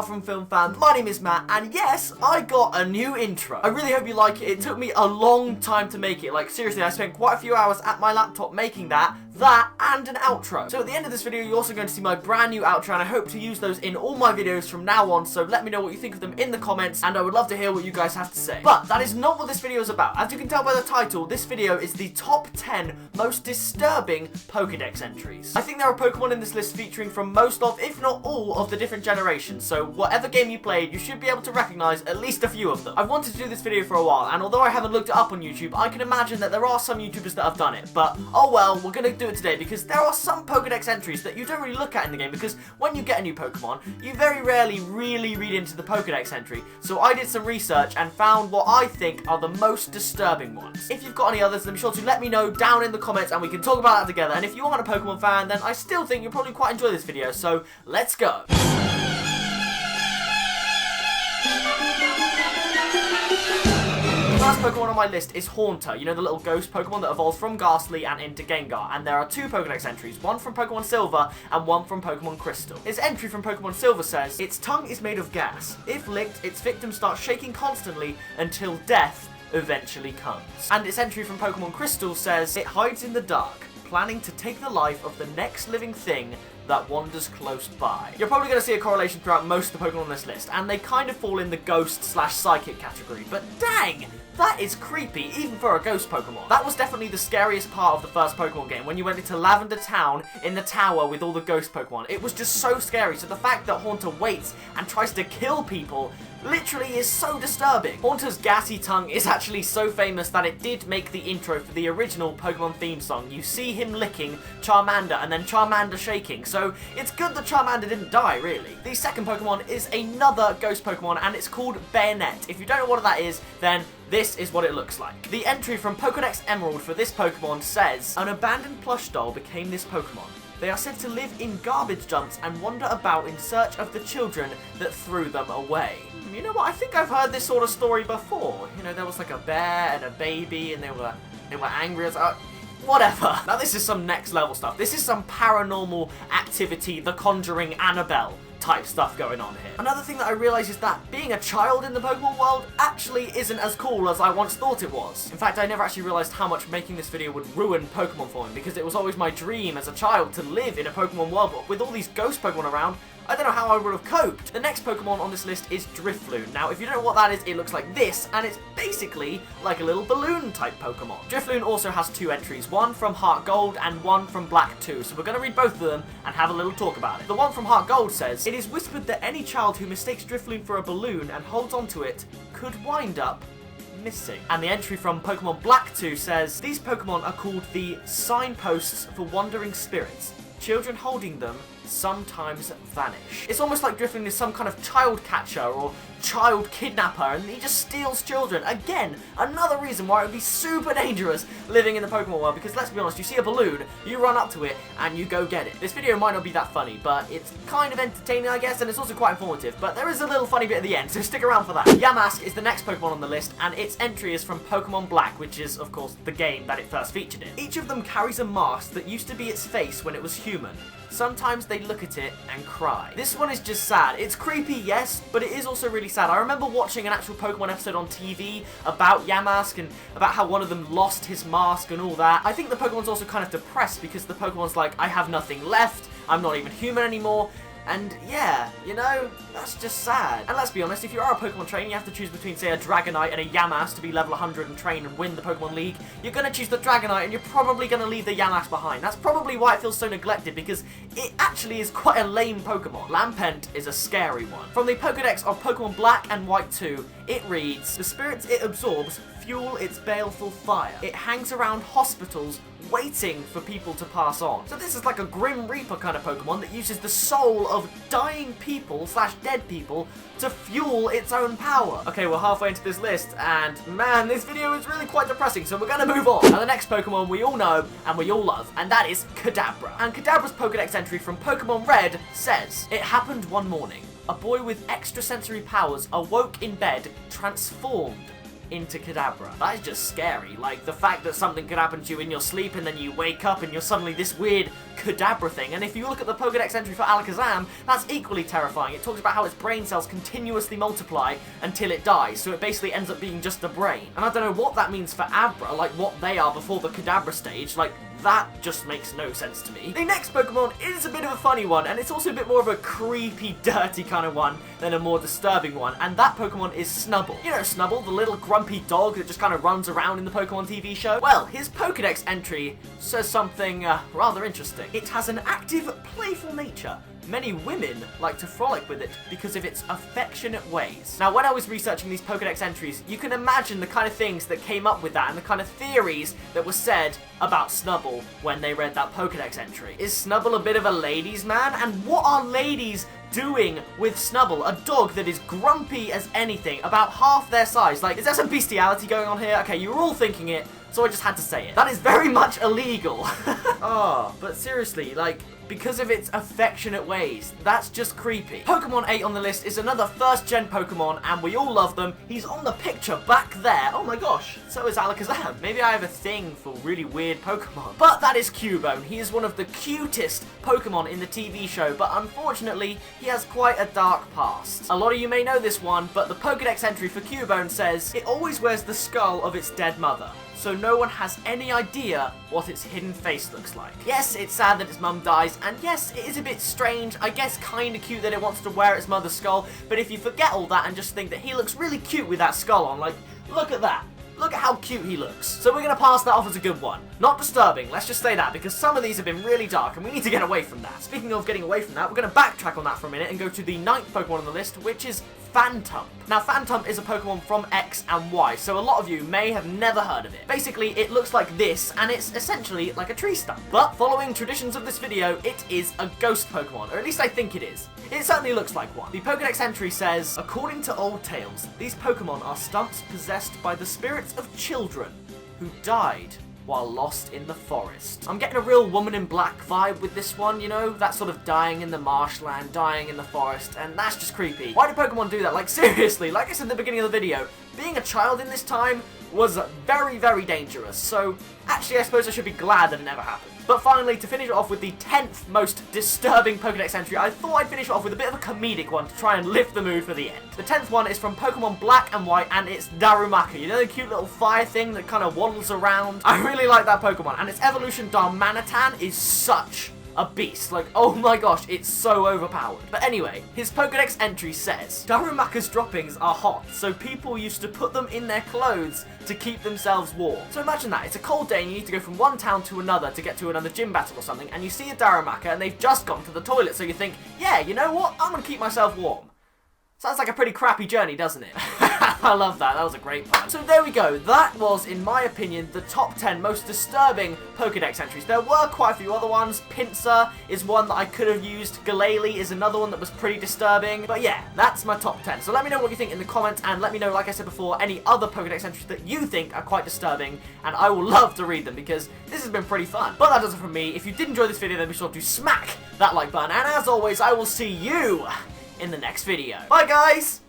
FarFromFilm fan, my name is Matt, and yes, I got a new intro. I really hope you like it. It took me a long time to make it. Like, seriously, I spent quite a few hours at my laptop making that, and an outro. So at the end of this video, you're also going to see my brand new outro, and I hope to use those in all my videos from now on, so let me know what you think of them in the comments, and I would love to hear what you guys have to say. But that is not what this video is about. As you can tell by the title, this video is the top 10 most disturbing Pokédex entries. I think there are Pokemon in this list featuring from most of, if not all, of the different generations, so whatever game you played, you should be able to recognize at least a few of them. I've wanted to do this video for a while, and although I haven't looked it up on YouTube, I can imagine that there are some YouTubers that have done it, but oh well, we're gonna do it today because there are some Pokédex entries that you don't really look at in the game, because when you get a new Pokemon, you very rarely really read into the Pokédex entry, so I did some research and found what I think are the most disturbing ones. If you've got any others, then be sure to let me know down in the comments and we can talk about that together, and if you aren't a Pokemon fan, then I still think you'll probably quite enjoy this video, so let's go! The first Pokemon on my list is Haunter, you know, the little ghost Pokemon that evolves from Ghastly and into Gengar, and there are two Pokédex entries, one from Pokemon Silver and one from Pokemon Crystal. Its entry from Pokemon Silver says, its tongue is made of gas. If licked, its victim starts shaking constantly until death eventually comes. And its entry from Pokemon Crystal says, it hides in the dark, planning to take the life of the next living thing that wanders close by. You're probably going to see a correlation throughout most of the Pokemon on this list, and they kind of fall in the ghost/psychic category, but dang! That is creepy, even for a ghost Pokemon. That was definitely the scariest part of the first Pokemon game, when you went into Lavender Town in the tower with all the ghost Pokemon. It was just so scary, so the fact that Haunter waits and tries to kill people literally is so disturbing. Haunter's gassy tongue is actually so famous that it did make the intro for the original Pokemon theme song. You see him licking Charmander and then Charmander shaking, so it's good that Charmander didn't die, really. The second Pokemon is another ghost Pokemon, and it's called Bayonet. If you don't know what that is, then this is what it looks like. The entry from Pokédex Emerald for this Pokemon says, an abandoned plush doll became this Pokemon. They are said to live in garbage dumps and wander about in search of the children that threw them away. You know what, I think I've heard this sort of story before. You know, there was like a bear and a baby and they were angry as whatever. Now this is some next level stuff. This is some paranormal activity, The Conjuring, Annabelle type stuff going on here. Another thing that I realised is that being a child in the Pokemon world actually isn't as cool as I once thought it was. In fact, I never actually realised how much making this video would ruin Pokemon for me, because it was always my dream as a child to live in a Pokemon world, but with all these ghost Pokemon around, I don't know how I would have coped. The next Pokemon on this list is Drifloon. Now, if you don't know what that is, it looks like this, and it's basically like a little balloon type Pokemon. Drifloon also has two entries, one from Heart Gold and one from Black 2, so we're going to read both of them and have a little talk about it. The one from Heart Gold says, it is whispered that any child who mistakes Drifloon for a balloon and holds onto it could wind up missing. And the entry from Pokemon Black 2 says, these Pokemon are called the signposts for wandering spirits. Children holding them sometimes vanish. It's almost like Drifloon is some kind of child catcher or child kidnapper, and he just steals children. Again, another reason why it would be super dangerous living in the Pokemon world, because let's be honest, you see a balloon, you run up to it, and you go get it. This video might not be that funny, but it's kind of entertaining, I guess, and it's also quite informative, but there is a little funny bit at the end, so stick around for that. Yamask is the next Pokemon on the list, and its entry is from Pokemon Black, which is, of course, the game that it first featured in. Each of them carries a mask that used to be its face when it was human. Sometimes they look at it and cry. This one is just sad. It's creepy, yes, but it is also really sad. I remember watching an actual Pokemon episode on TV about Yamask and about how one of them lost his mask and all that. I think the Pokemon's also kind of depressed because the Pokemon's like, I have nothing left, I'm not even human anymore. And yeah, you know, that's just sad. And let's be honest, if you are a Pokemon trainer, you have to choose between, say, a Dragonite and a Yamask to be level 100 and train and win the Pokemon League. You're going to choose the Dragonite, and you're probably going to leave the Yamask behind. That's probably why it feels so neglected, because it actually is quite a lame Pokemon. Lampent is a scary one. From the Pokédex of Pokemon Black and White 2, it reads, the spirits it absorbs fuel its baleful fire. It hangs around hospitals waiting for people to pass on. So this is like a Grim Reaper kind of Pokemon that uses the soul of dying people / dead people to fuel its own power. Okay, we're halfway into this list, and man, this video is really quite depressing, so we're gonna move on. Now the next Pokemon we all know and we all love, and that is Kadabra. And Kadabra's Pokédex entry from Pokemon Red says, it happened one morning. A boy with extrasensory powers awoke in bed, transformed into Kadabra. That is just scary. Like, the fact that something could happen to you in your sleep and then you wake up and you're suddenly this weird Kadabra thing. And if you look at the Pokédex entry for Alakazam, that's equally terrifying. It talks about how its brain cells continuously multiply until it dies, so it basically ends up being just a brain. And I don't know what that means for Abra, like what they are before the Kadabra stage. Like, that just makes no sense to me. The next Pokemon is a bit of a funny one, and it's also a bit more of a creepy, dirty kind of one than a more disturbing one, and that Pokemon is Snubble. You know Snubble, the little grumpy dog that just kind of runs around in the Pokemon TV show? Well, his Pokédex entry says something rather interesting. It has an active, playful nature. Many women like to frolic with it because of its affectionate ways. Now, when I was researching these Pokédex entries, you can imagine the kind of things that came up with that and the kind of theories that were said about Snubble when they read that Pokédex entry. Is Snubble a bit of a ladies' man? And what are ladies doing with Snubble, a dog that is grumpy as anything, about half their size? Like, is there some bestiality going on here? Okay, you're all thinking it, so I just had to say it. That is very much illegal. Oh, but seriously, like, because of its affectionate ways. That's just creepy. Pokemon 8 on the list is another first-gen Pokemon, and we all love them. He's on the picture back there. Oh my gosh, so is Alakazam. Maybe I have a thing for really weird Pokemon. But that is Cubone. He is one of the cutest Pokemon in the TV show, but unfortunately, he has quite a dark past. A lot of you may know this one, but the Pokédex entry for Cubone says, it always wears the skull of its dead mother, so no one has any idea what its hidden face looks like. Yes, it's sad that its mum dies, and yes, it is a bit strange, I guess kinda cute that it wants to wear its mother's skull, but if you forget all that and just think that he looks really cute with that skull on, like, look at that. Look at how cute he looks. So we're going to pass that off as a good one. Not disturbing, let's just say that, because some of these have been really dark and we need to get away from that. Speaking of getting away from that, we're going to backtrack on that for a minute and go to the 9th Pokemon on the list, which is Phantump. Now, Phantump is a Pokemon from X and Y, so a lot of you may have never heard of it. Basically, it looks like this, and it's essentially like a tree stump. But following traditions of this video, it is a ghost Pokemon, or at least I think it is. It certainly looks like one. The Pokédex entry says, according to old tales, these Pokemon are stumps possessed by the spirits of children who died while lost in the forest. I'm getting a real Woman in Black vibe with this one, you know? That sort of dying in the marshland, dying in the forest, and that's just creepy. Why do Pokemon do that? Like, seriously, like I said in the beginning of the video, being a child in this time was very, very dangerous, so actually I suppose I should be glad that it never happened. But finally, to finish it off with the 10th most disturbing Pokédex entry, I thought I'd finish it off with a bit of a comedic one to try and lift the mood for the end. The 10th one is from Pokemon Black and White, and it's Darumaka. You know the cute little fire thing that kind of waddles around? I really like that Pokemon, and its evolution Darmanitan is such a beast. Like, oh my gosh, it's so overpowered. But anyway, his Pokédex entry says, Darumaka's droppings are hot, so people used to put them in their clothes to keep themselves warm. So imagine that, it's a cold day and you need to go from one town to another to get to another gym battle or something, and you see a Darumaka and they've just gone to the toilet, so you think, yeah, you know what, I'm gonna keep myself warm. Sounds like a pretty crappy journey, doesn't it? I love that. That was a great pun. So there we go. That was, in my opinion, the top 10 most disturbing Pokédex entries. There were quite a few other ones. Pinsir is one that I could have used. Glalie is another one that was pretty disturbing. But yeah, that's my top 10. So let me know what you think in the comments, and let me know, like I said before, any other Pokédex entries that you think are quite disturbing, and I will love to read them because this has been pretty fun. But that does it from me. If you did enjoy this video, then be sure to smack that like button. And as always, I will see you in the next video. Bye, guys!